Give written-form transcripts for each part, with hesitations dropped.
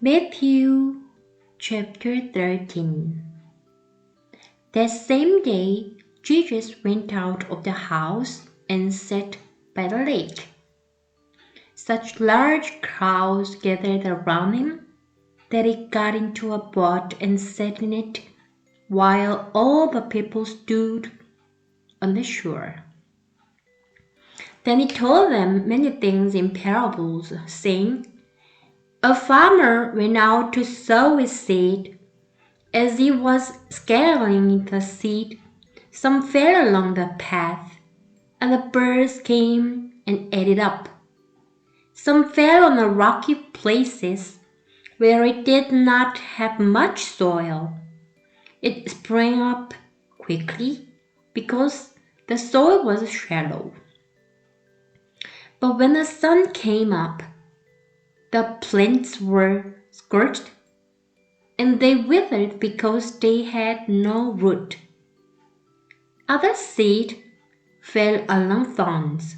Matthew chapter 13. That same day, Jesus went out of the house and sat by the lake. Such large crowds gathered around him that he got into a boat and sat in it, while all the people stood on the shore. Then he told them many things in parables, saying, A farmer went out to sow his seed. As he was scattering the seed, some fell along the path, and the birds came and ate it up. Some fell on the rocky places where it did not have much soil. It sprang up quickly because the soil was shallow. But when the sun came up, the plants were scorched, and they withered because they had no root. Other seed fell along thorns,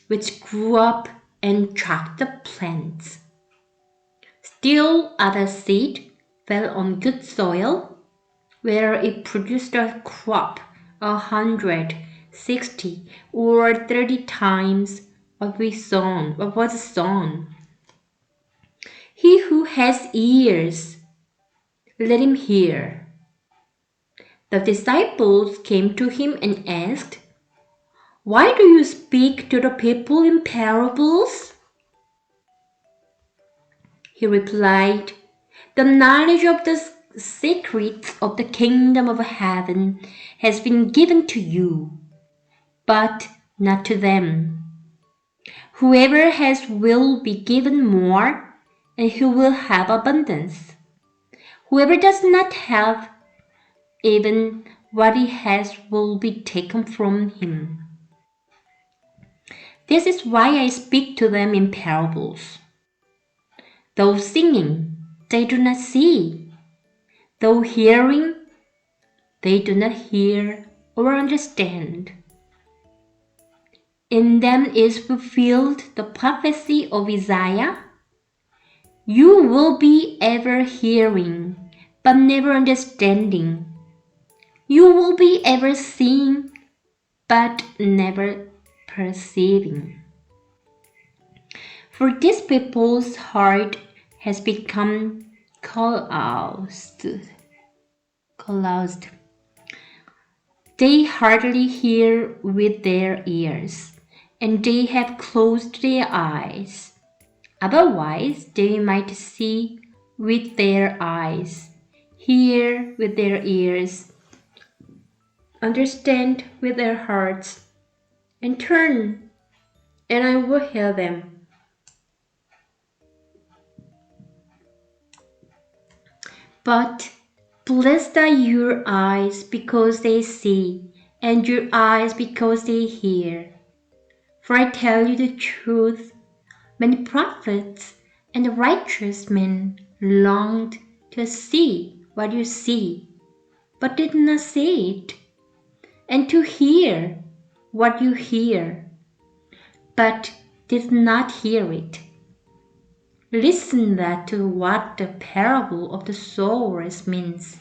which grew up and choked the plants. Still other seed fell on good soil, where it produced a crop 160 or 30 times what was sown. He who has ears, let him hear. The disciples came to him and asked, Why do you speak to the people in parables? He replied, The knowledge of the secrets of the kingdom of heaven has been given to you, but not to them. Whoever has will be given more, and he will have abundance. Whoever does not have, even what he has will be taken from him. This is why I speak to them in parables. Though singing, they do not see. Though hearing, they do not hear or understand. In them is fulfilled the prophecy of Isaiah. You will be ever hearing, but never understanding. You will be ever seeing, but never perceiving. For these people's heart has become calloused. They hardly hear with their ears, and they have closed their eyes. Otherwise, they might see with their eyes, hear with their ears, understand with their hearts, and turn, and I will heal them. But blessed are your eyes because they see, and your eyes because they hear. For I tell you the truth, many prophets and righteous men longed to see what you see, but did not see it, and to hear what you hear, but did not hear it. Listen that to what the parable of the sowers means.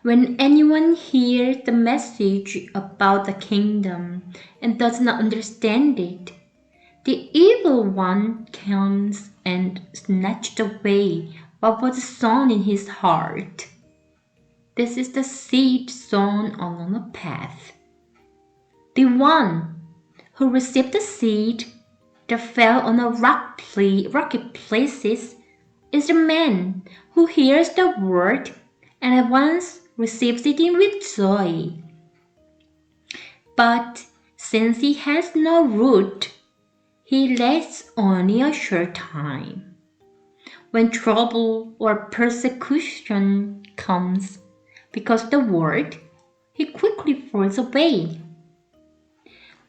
When anyone hears the message about the kingdom and does not understand it, the evil one comes and snatches away what was sown in his heart. This is the seed sown along the path. The one who received the seed that fell on the rocky places is the man who hears the word and at once receives it with joy. But since he has no root, he lasts only a short time. When trouble or persecution comes because of the word, he quickly falls away.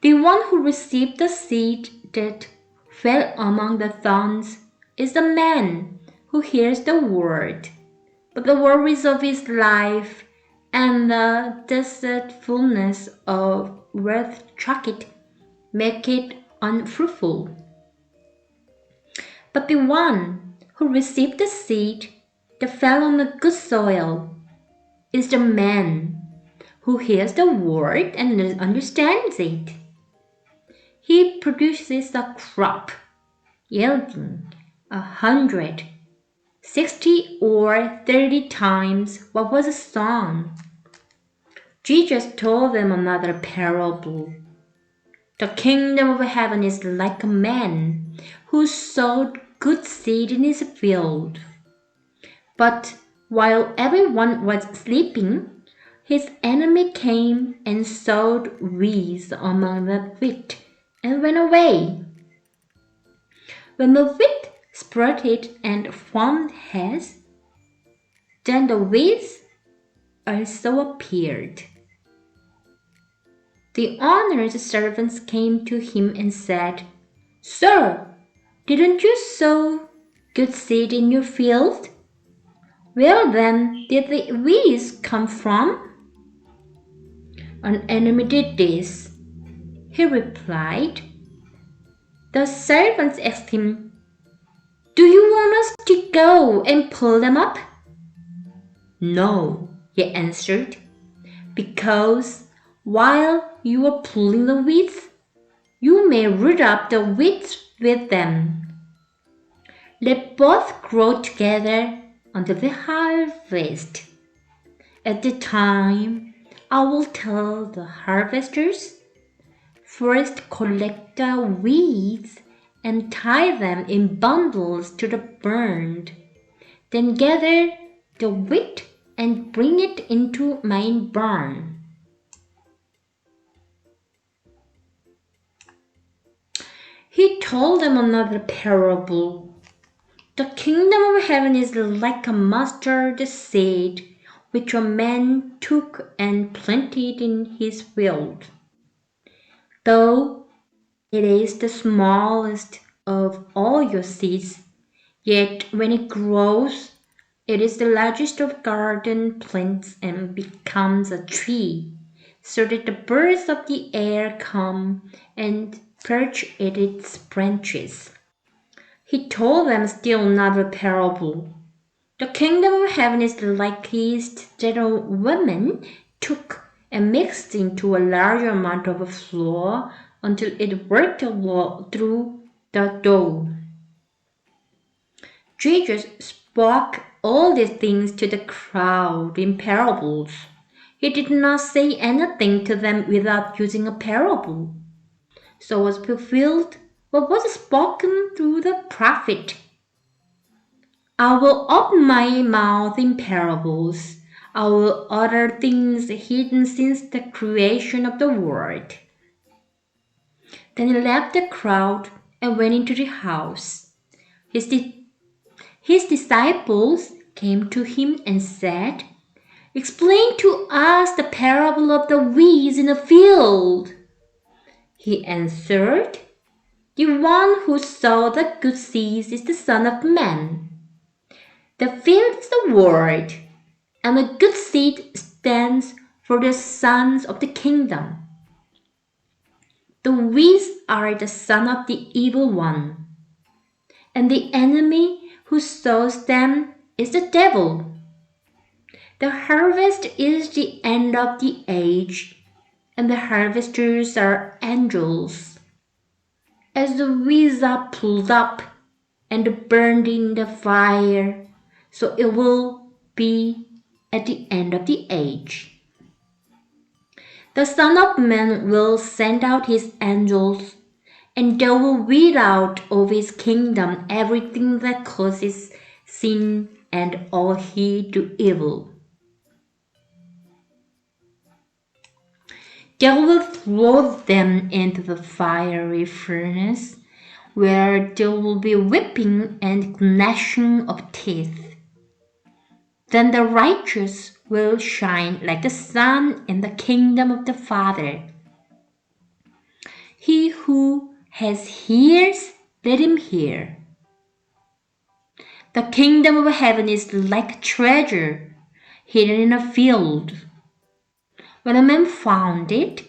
The one who received the seed that fell among the thorns is the man who hears the word, but the worries of his life and the deceitfulness of wealth choke it, make it unfruitful. But the one who received the seed that fell on the good soil is the man who hears the word and understands it. He produces a crop yielding 100, 60, or 30 times what was sown. Jesus told them another parable. The kingdom of heaven is like a man who sowed good seed in his field. But while everyone was sleeping, his enemy came and sowed weeds among the wheat and went away. When the wheat sprouted and formed heads, then the weeds also appeared. The owner's servants came to him and said, "Sir, didn't you sow good seed in your field? Where then did the weeds come from?" "An enemy did this," he replied. The servants asked him, "Do you want us to go and pull them up?" "No," he answered, "because while you are pulling the weeds, you may root up the weeds with them. Let both grow together until the harvest. At the time, I will tell the harvesters, first collect the weeds and tie them in bundles to the barn. Then gather the wheat and bring it into my barn." He told them another parable. The kingdom of heaven is like a mustard seed which a man took and planted in his field. Though it is the smallest of all your seeds, yet when it grows, it is the largest of garden plants and becomes a tree, so that the birds of the air come and perch at its branches. He told them still another parable. The kingdom of heaven is like yeast that a woman took and mixed into a large amount of flour until it worked through the dough. Jesus spoke all these things to the crowd in parables. He did not say anything to them without using a parable. So was fulfilled what was spoken through the prophet. "I will open my mouth in parables. I will utter things hidden since the creation of the world." Then he left the crowd and went into the house. His disciples came to him and said, "Explain to us the parable of the weeds in the field." He answered, "The one who sowed the good seeds is the Son of Man. The field is the world, and the good seed stands for the sons of the kingdom. The weeds are the son of the evil one, and the enemy who sows them is the devil. The harvest is the end of the age, and the harvesters are angels. As the weeds are pulled up and burned in the fire, so it will be at the end of the age. The Son of Man will send out his angels, and they will weed out of his kingdom everything that causes sin and all heed to evil. They will throw them into the fiery furnace, where there will be weeping and gnashing of teeth. Then the righteous will shine like the sun in the kingdom of the Father. He who has ears, let him hear. The kingdom of heaven is like a treasure hidden in a field. When a man found it,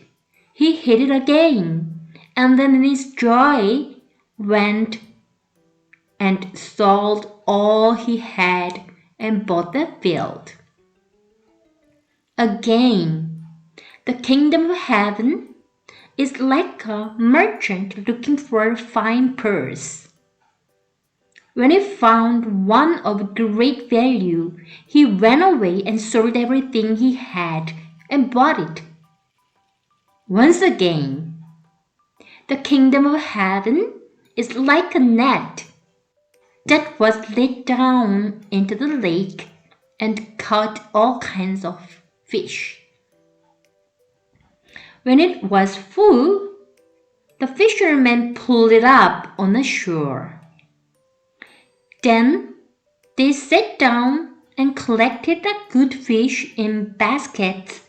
he hid it again, and then in his joy went and sold all he had and bought the field. Again, the kingdom of heaven is like a merchant looking for a fine purse. When he found one of great value, he ran away and sold everything he had and bought it. Once again, the kingdom of heaven is like a net that was let down into the lake and caught all kinds of fish. When it was full, the fishermen pulled it up on the shore. Then they sat down and collected the good fish in baskets,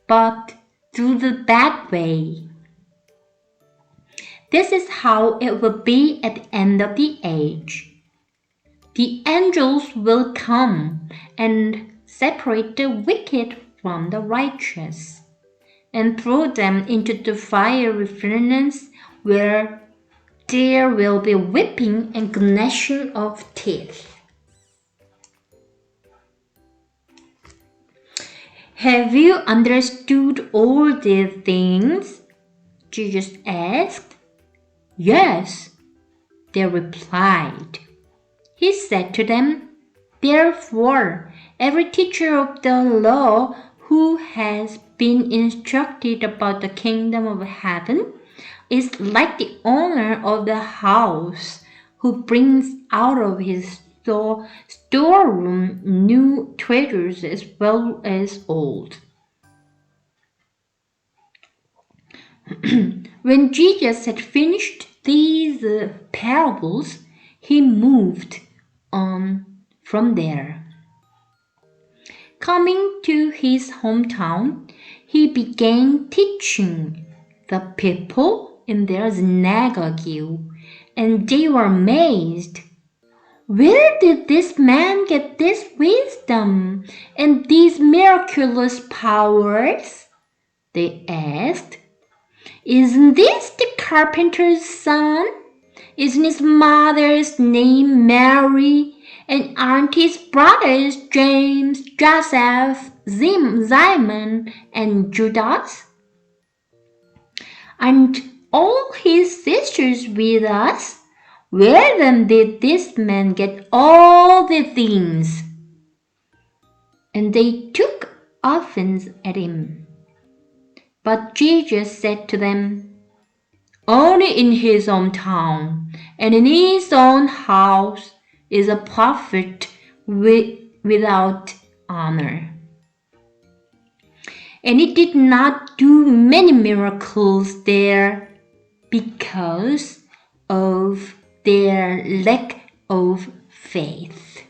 but threw the bad way. This is how it will be at the end of the age. The angels will come and separate the wicked from the righteous, and throw them into the fiery furnace where there will be weeping and gnashing of teeth. Have you understood all these things? Jesus asked. Yes, they replied. He said to them, Therefore, every teacher of the law who has been instructed about the kingdom of heaven is like the owner of the house who brings out of his storeroom new treasures as well as old. When Jesus had finished these parables, he moved on from there. Coming to his hometown, he began teaching the people in their synagogue, and they were amazed. Where did this man get this wisdom and these miraculous powers? They asked. Isn't this the carpenter's son? Isn't his mother's name Mary? And aren't his brothers James, Joseph, Simon, and Judas? Aren't all his sisters with us? Where then did this man get all the things? And they took offense at him. But Jesus said to them, Only in his hometown and in his own house is a prophet without honor. And he did not do many miracles there because of their lack of faith.